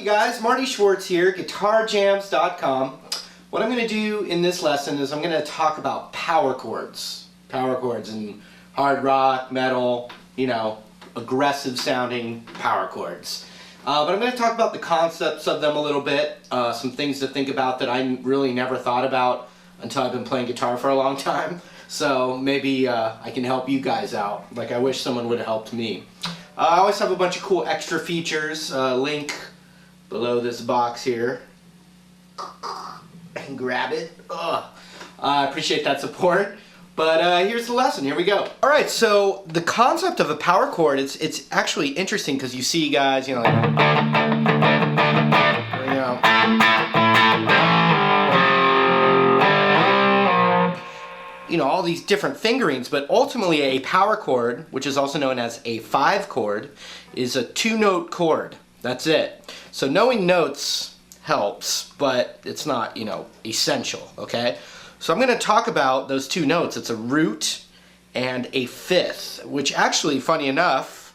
Guys, Marty Schwartz here, GuitarJamz.com. What I'm going to do in this lesson is I'm going to talk about power chords. Power chords and hard rock, metal, you know, aggressive sounding power chords. But I'm going to talk about the concepts of them a little bit, some things to think about that I really never thought about until I've been playing guitar for a long time. So maybe I can help you guys out, like I wish someone would have helped me. I always have a bunch of cool extra features, link below this box here. And grab it. I appreciate that support. But here's the lesson. Here we go. All right. So the concept of a power chord, it's actually interesting because you see guys, you know, all these different fingerings, but ultimately a power chord, which is also known as a 5 chord, is a 2-note chord. That's it. So knowing notes helps, but it's not, essential, okay? So I'm going to talk about those 2 notes. It's a root and a fifth, which actually, funny enough,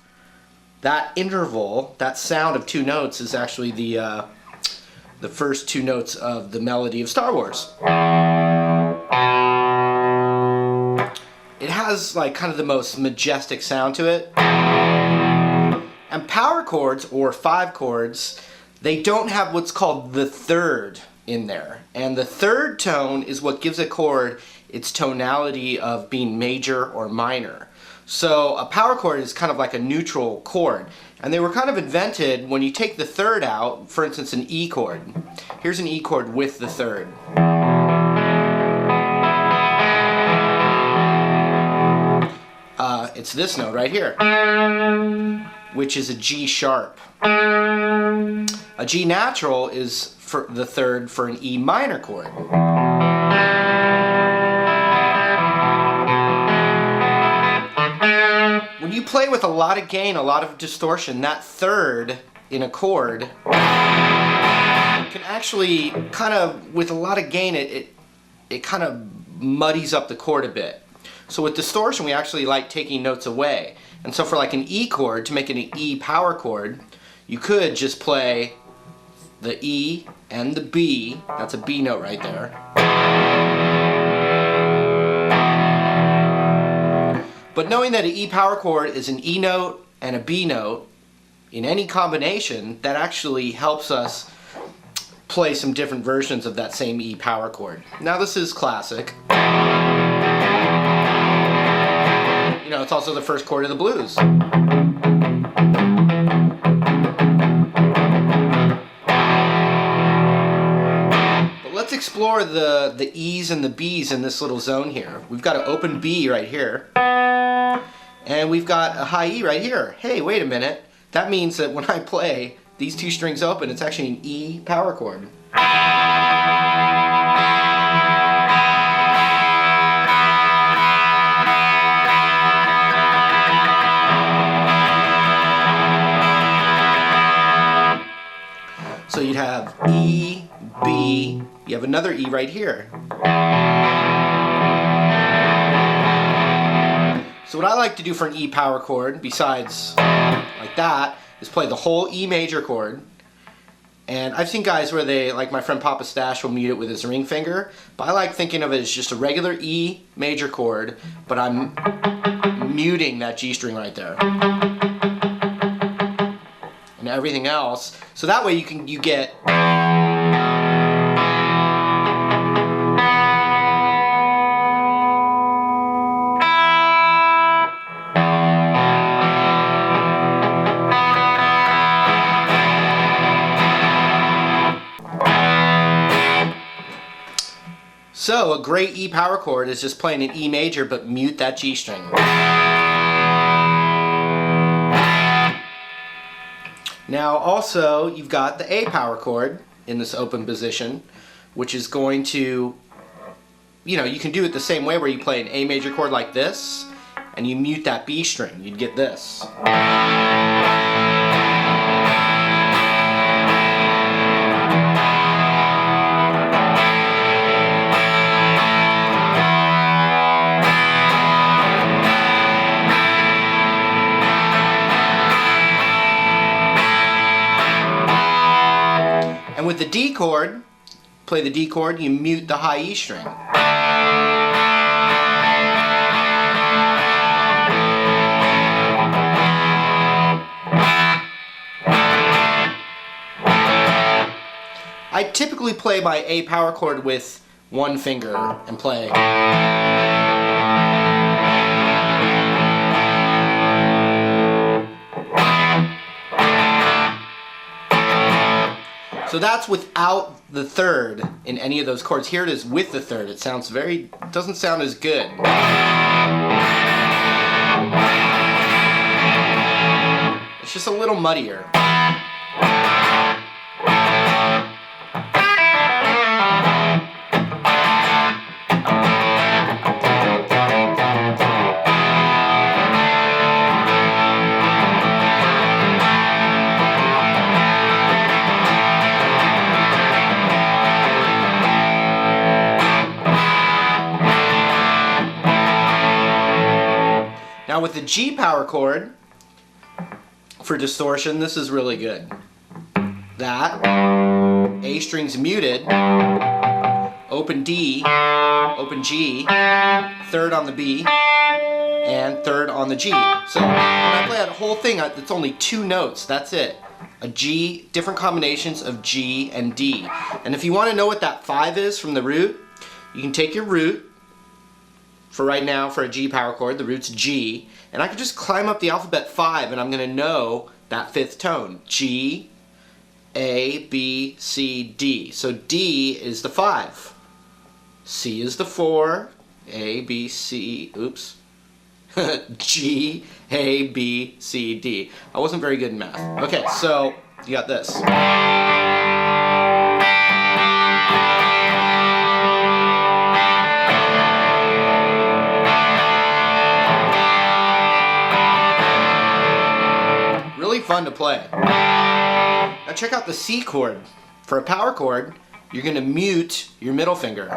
that interval, that sound of 2 notes is actually the first 2 notes of the melody of Star Wars. It has like kind of the most majestic sound to it. And power chords, or 5 chords, they don't have what's called the third in there. And the third tone is what gives a chord its tonality of being major or minor. So a power chord is kind of like a neutral chord. And they were kind of invented when you take the third out, for instance an E chord. Here's an E chord with the third. It's this note right here, which is a G sharp. A G natural is for the third for an E minor chord. When you play with a lot of gain, a lot of distortion, that third in a chord can actually kind of, with a lot of gain, it kind of muddies up the chord a bit. So with distortion, we actually like taking notes away. And so for like an E chord, to make it an E power chord, you could just play the E and the B. That's a B note right there. But knowing that an E power chord is an E note and a B note, in any combination, that actually helps us play some different versions of that same E power chord. Now this is classic. It's also the first chord of the blues. But let's explore the E's and the B's in this little zone here. We've got an open B right here. And we've got a high E right here. Hey, wait a minute. That means that when I play these 2 strings open, it's actually an E power chord. So you'd have E, B, you have another E right here. So what I like to do for an E power chord, besides like that, is play the whole E major chord. And I've seen guys where they, like my friend Papa Stash, will mute it with his ring finger. But I like thinking of it as just a regular E major chord, but I'm muting that G string right there. And everything else. So that way you get So a great E power chord is just playing an E major but mute that G string. Now also you've got the A power chord in this open position, which is going to, you can do it the same way where you play an A major chord like this and you mute that B string. You'd get this. And with the D chord, play the D chord, you mute the high E string. I typically play my A power chord with one finger and play. So that's without the third in any of those chords. Here it is with the third. It doesn't sound as good. It's just a little muddier. Now with the G power chord, for distortion, this is really good. That, A string's muted, open D, open G, third on the B, and third on the G. So when I play that whole thing, it's only 2 notes, that's it. A G, different combinations of G and D. And if you want to know what that 5 is from the root, you can take your root. For right now, for a G power chord, the root's G, and I can just climb up the alphabet 5 and I'm going to know that 5th tone. G, A, B, C, D. So D is the 5. C is the 4. A, B, C, oops. G, A, B, C, D. I wasn't very good in math. Okay, so you got this. Really fun to play. Now check out the C chord. For a power chord, you're going to mute your middle finger.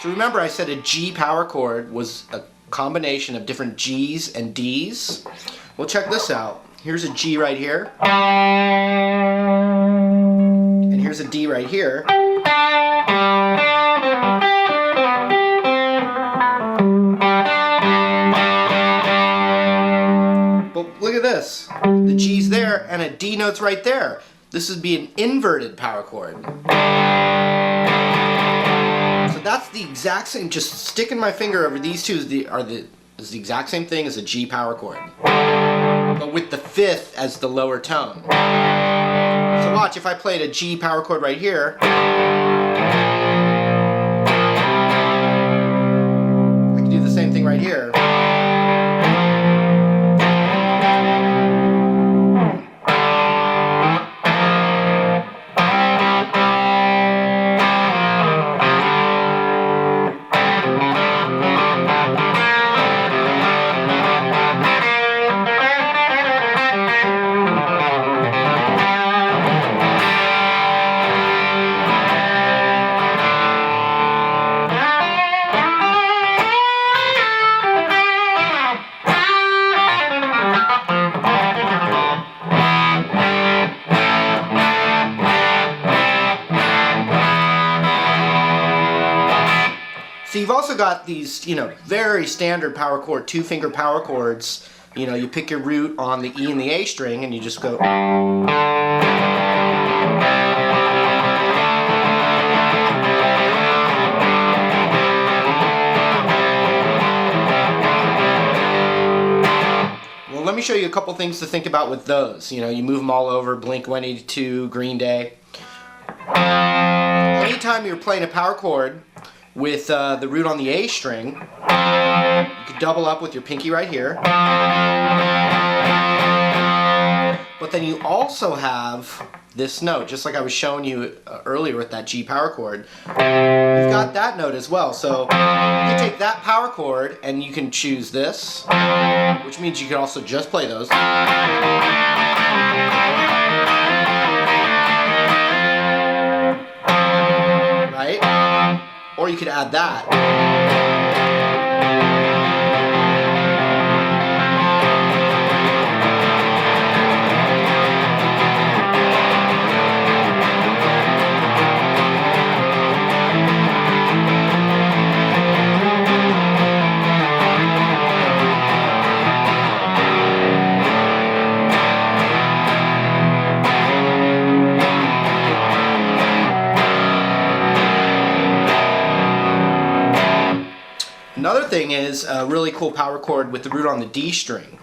So remember I said a G power chord was a combination of different G's and D's. Well, check this out. Here's a G right here. And here's a D right here. But look at this. The G's there and a D note's right there. This would be an inverted power chord. So that's the exact same, just sticking my finger over these two is the exact same thing as a G power chord. But with the 5th as the lower tone. So watch, if I played a G power chord right here, I can do the same thing right here. So you've also got these, very standard power chord, 2-finger power chords. You pick your root on the E and the A string and you just go. Well, let me show you a couple things to think about with those. You move them all over, Blink-182, Green Day. anytime you're playing a power chord with the root on the A string, you could double up with your pinky right here. But then you also have this note, just like I was showing you earlier with that G power chord. You've got that note as well. So you can take that power chord and you can choose this, which means you can also just play those. Right? Or you could add that. Another thing is a really cool power chord with the root on the D string.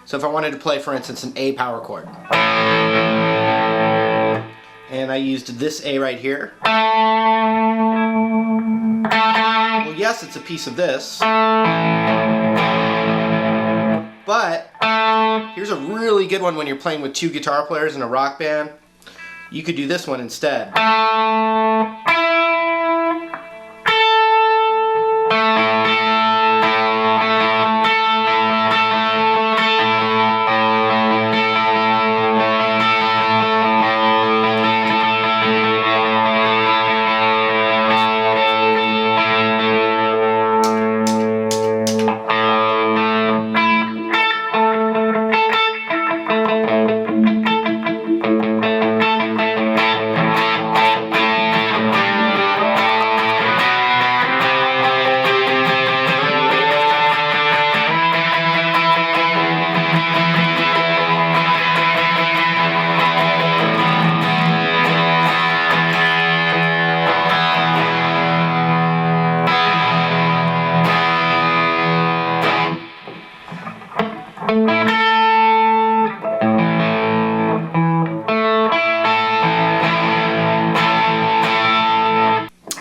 So if I wanted to play, for instance, an A power chord, and I used this A right here. Well, yes, it's a piece of this, but here's a really good one when you're playing with two guitar players in a rock band. You could do this one instead.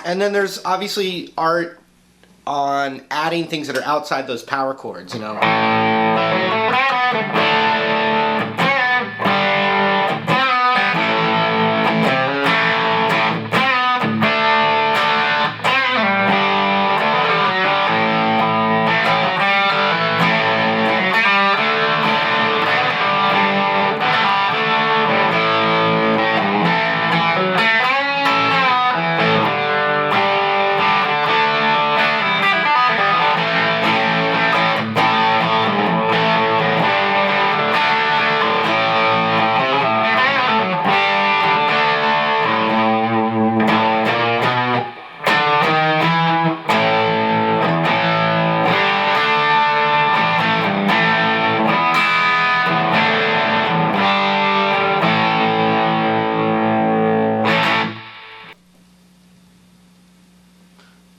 And then there's obviously art on adding things that are outside those power chords, you know.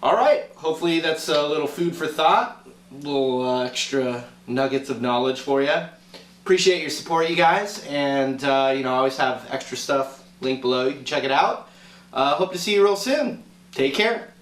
Alright, hopefully that's a little food for thought, little extra nuggets of knowledge for you. Appreciate your support, you guys, and you know, I always have extra stuff linked below. You can check it out. Hope to see you real soon. Take care.